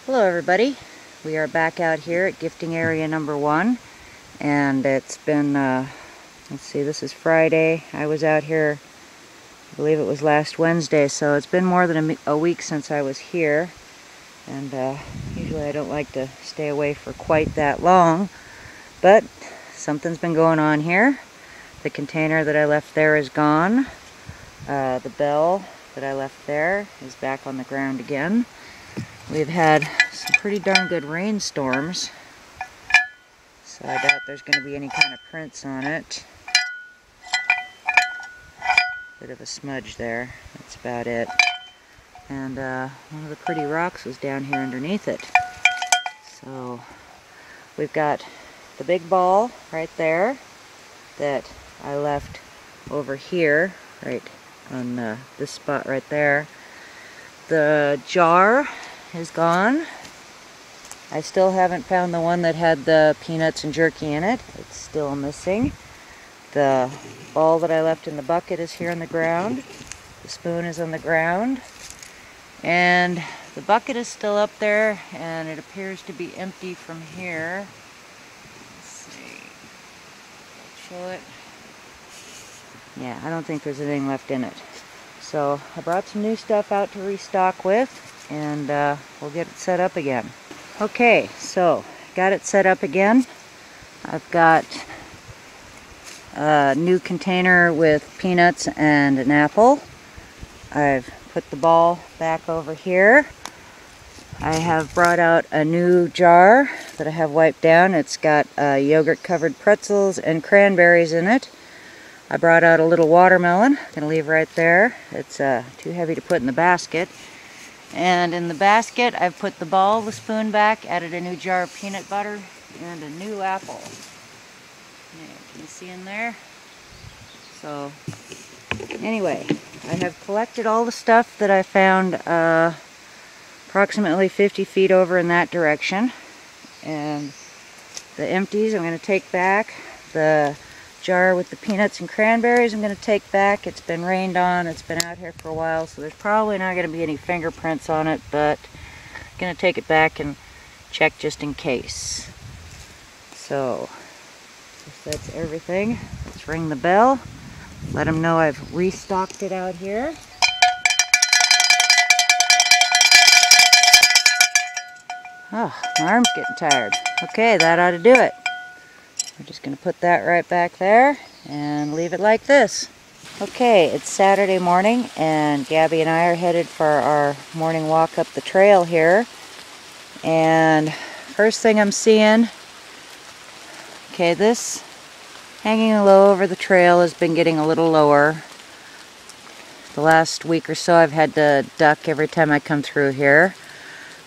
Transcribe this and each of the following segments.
Hello everybody, we are back out here at gifting area number 1, and it's been, let's see, this is Friday. I was out here, I believe it was last Wednesday, so it's been more than a week since I was here, and usually I don't like to stay away for quite that long, but something's been going on here. The container that I left there is gone. The bell that I left there is back on the ground again. We've had some pretty darn good rainstorms, so I doubt there's going to be any kind of prints on it. Bit of a smudge there, that's about it. And one of the pretty rocks was down here underneath it. So we've got the big ball right there that I left over here, right on this spot right there. The jar is gone. I still haven't found the one that had the peanuts and jerky in it. It's still missing. The ball that I left in the bucket is here on the ground. The spoon is on the ground. And the bucket is still up there, and it appears to be empty from here. Let's see. Show it. Yeah, I don't think there's anything left in it. So I brought some new stuff out to restock with, and we'll get it set up again. Okay, so got it set up again. I've got a new container with peanuts and an apple. I've put the ball back over here. I have brought out a new jar that I have wiped down. It's got yogurt covered pretzels and cranberries in it. I brought out a little watermelon. I'm going to leave right there. It's too heavy to put in the basket. And in the basket, I've put the ball, the spoon back, added a new jar of peanut butter, and a new apple. Yeah, can you see in there? So, anyway, I have collected all the stuff that I found approximately 50 feet over in that direction. And the empties I'm going to take back. The jar with the peanuts and cranberries I'm going to take back. It's been rained on, it's been out here for a while, so there's probably not going to be any fingerprints on it, but I'm going to take it back and check just in case. So, if that's everything, let's ring the bell, let them know I've restocked it out here. Oh, my arm's getting tired. Okay, that ought to do it. We're just going to put that right back there and leave it like this. Okay, it's Saturday morning, and Gabby and I are headed for our morning walk up the trail here. And first thing I'm seeing, okay, this hanging low over the trail has been getting a little lower. The last week or so I've had to duck every time I come through here.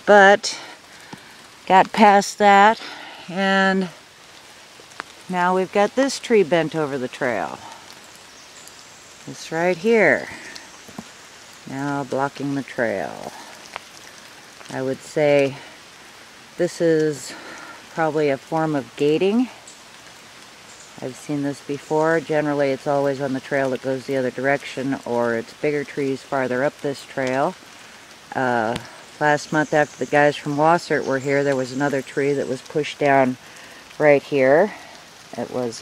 But got past that, and now we've got this tree bent over the trail. This right here. Now blocking the trail. I would say this is probably a form of gating. I've seen this before. Generally it's always on the trail that goes the other direction, or it's bigger trees farther up this trail. Last month after the guys from Wassert were here, there was another tree that was pushed down right here. It was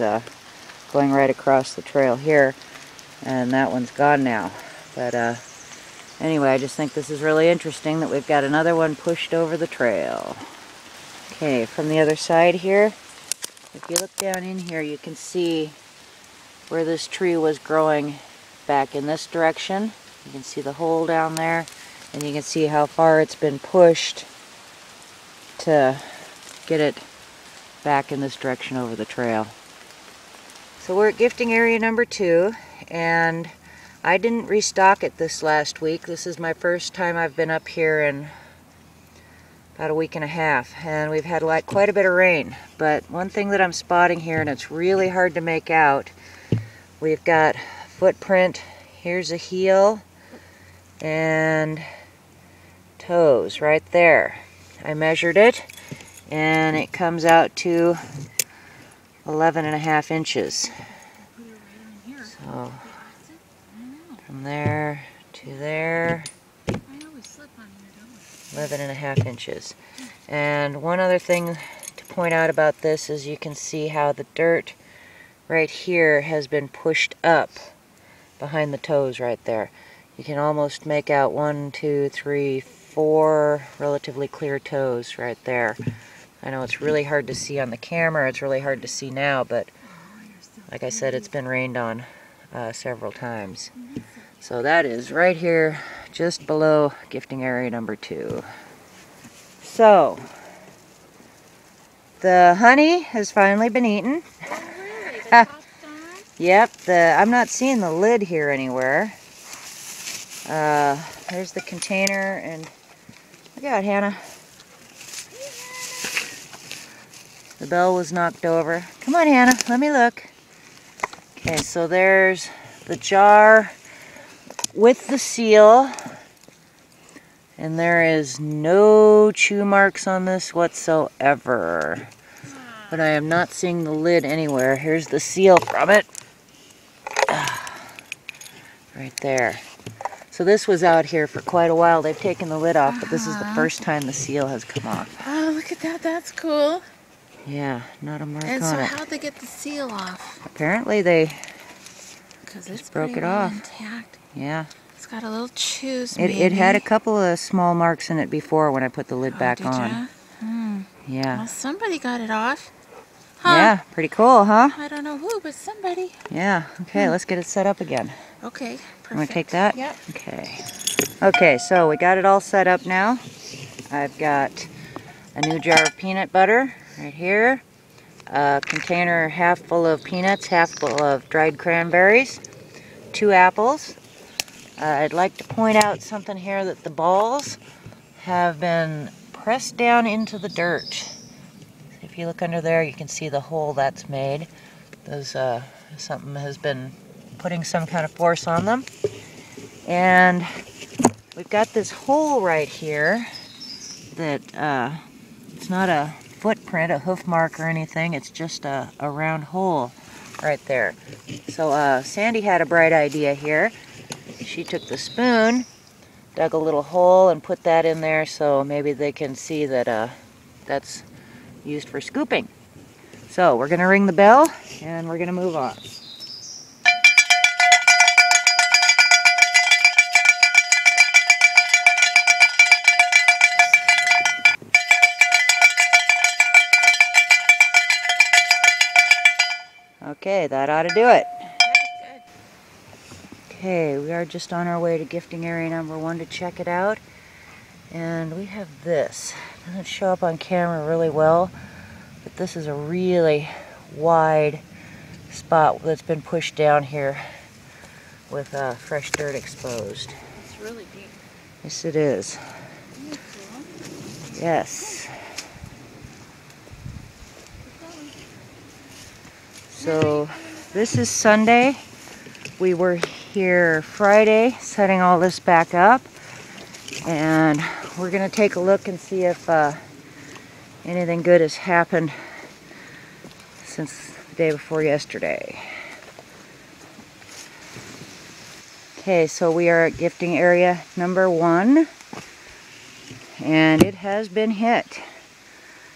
going right across the trail here, and that one's gone now. But anyway, I just think this is really interesting that we've got another one pushed over the trail. Okay, from the other side here, if you look down in here, you can see where this tree was growing back in this direction. You can see the hole down there, and you can see how far it's been pushed to get it back in this direction over the trail. So we're at gifting area number 2, and I didn't restock it this last week. This is my first time I've been up here in about a week and a half, and we've had quite a bit of rain. But one thing that I'm spotting here, and it's really hard to make out, we've got footprint, here's a heel, and toes right there. I measured it, and it comes out to 11.5 inches. So from there to there. I always slip on here, don't I? 11.5 inches. And one other thing to point out about this is you can see how the dirt right here has been pushed up behind the toes right there. You can almost make out 1, 2, 3, 4 relatively clear toes right there. I know it's really hard to see on the camera, it's really hard to see now, but like I said, it's been rained on several times. So that is right here, just below gifting area number 2. So, the honey has finally been eaten. Oh, really? The top star? Yep, I'm not seeing the lid here anywhere. There's the container, and look out, Hannah. The bell was knocked over. Come on, Hannah, let me look. Okay, so there's the jar with the seal. And there is no chew marks on this whatsoever. But I am not seeing the lid anywhere. Here's the seal from it. Right there. So this was out here for quite a while. They've taken the lid off, but this is the first time the seal has come off. Oh, look at that. That's cool. Yeah, not a mark on it. And so how'd they get the seal off? Apparently they just broke it off. Intact. Yeah. It's got a little choose. It had a couple of small marks in it before when I put the lid back on. Yeah. Well, somebody got it off. Huh? Yeah, pretty cool, huh? I don't know who, but somebody. Yeah. Okay, let's get it set up again. Okay, perfect. You want to take that? Yep. Okay. Okay, so we got it all set up now. I've got a new jar of peanut butter right here. A container half full of peanuts, half full of dried cranberries. 2 apples. I'd like to point out something here, that the balls have been pressed down into the dirt. If you look under there, you can see the hole that's made. Those, something has been putting some kind of force on them. And we've got this hole right here that it's not a footprint, a hoof mark or anything. It's just a round hole right there. So Sandy had a bright idea here. She took the spoon, dug a little hole, and put that in there so maybe they can see that that's used for scooping. So we're going to ring the bell and we're going to move on. Okay, that ought to do it. Okay, we are just on our way to gifting area number 1 to check it out. And we have this. It doesn't show up on camera really well, but this is a really wide spot that's been pushed down here with fresh dirt exposed. It's really deep. Yes, it is. Yes. So this is Sunday. We were here Friday setting all this back up, and we're going to take a look and see if anything good has happened since the day before yesterday. Okay, so we are at gifting area number 1, and it has been hit.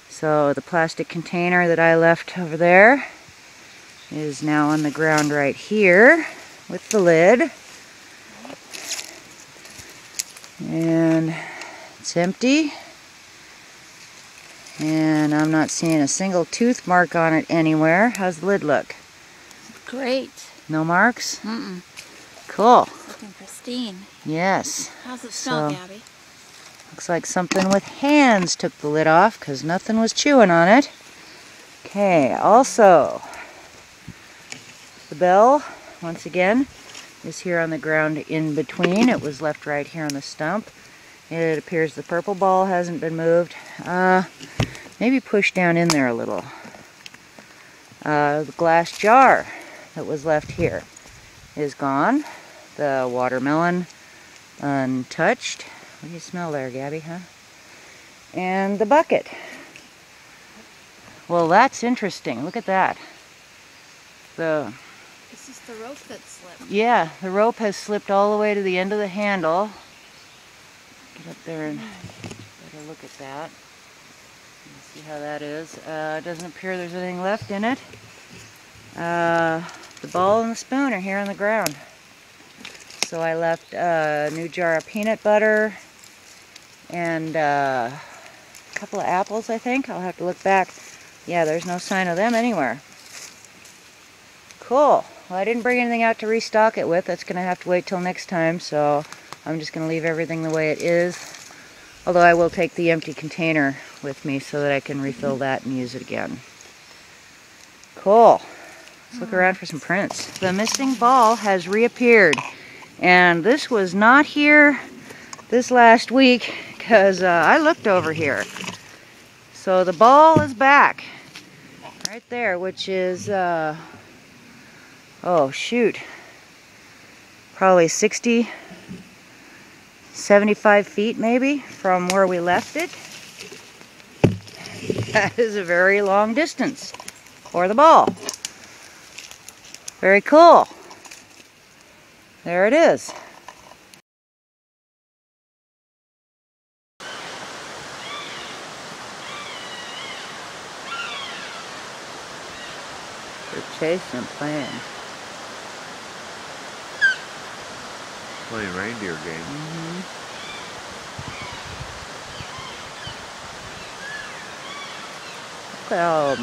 So the plastic container that I left over there is now on the ground right here with the lid. And it's empty. And I'm not seeing a single tooth mark on it anywhere. How's the lid look? Great. No marks? Mm-mm. Cool. It's looking pristine. Yes. How's it smell, So, Gabby? looks like something with hands took the lid off because nothing was chewing on it. Okay, also, the bell, once again, is here on the ground in between. It was left right here on the stump. It appears the purple ball hasn't been moved. Maybe pushed down in there a little. The glass jar that was left here is gone. The watermelon untouched. What do you smell there, Gabby, huh? And the bucket. Well, that's interesting. Look at that. This is the rope that slipped. Yeah, the rope has slipped all the way to the end of the handle. Get up there and take a look at that. See how that is. It doesn't appear there's anything left in it. The bowl and the spoon are here on the ground. So I left a new jar of peanut butter and a couple of apples, I think. I'll have to look back. Yeah, there's no sign of them anywhere. Cool. Well, I didn't bring anything out to restock it with. That's going to have to wait till next time, so I'm just going to leave everything the way it is. Although I will take the empty container with me so that I can refill that and use it again. Cool. Let's look around for some prints. The missing ball has reappeared. And this was not here this last week because I looked over here. So the ball is back. Right there, which is, oh shoot, probably 60, 75 feet maybe from where we left it. That is a very long distance for the ball. Very cool. There it is. They're chasing and playing. Playing reindeer game. Look at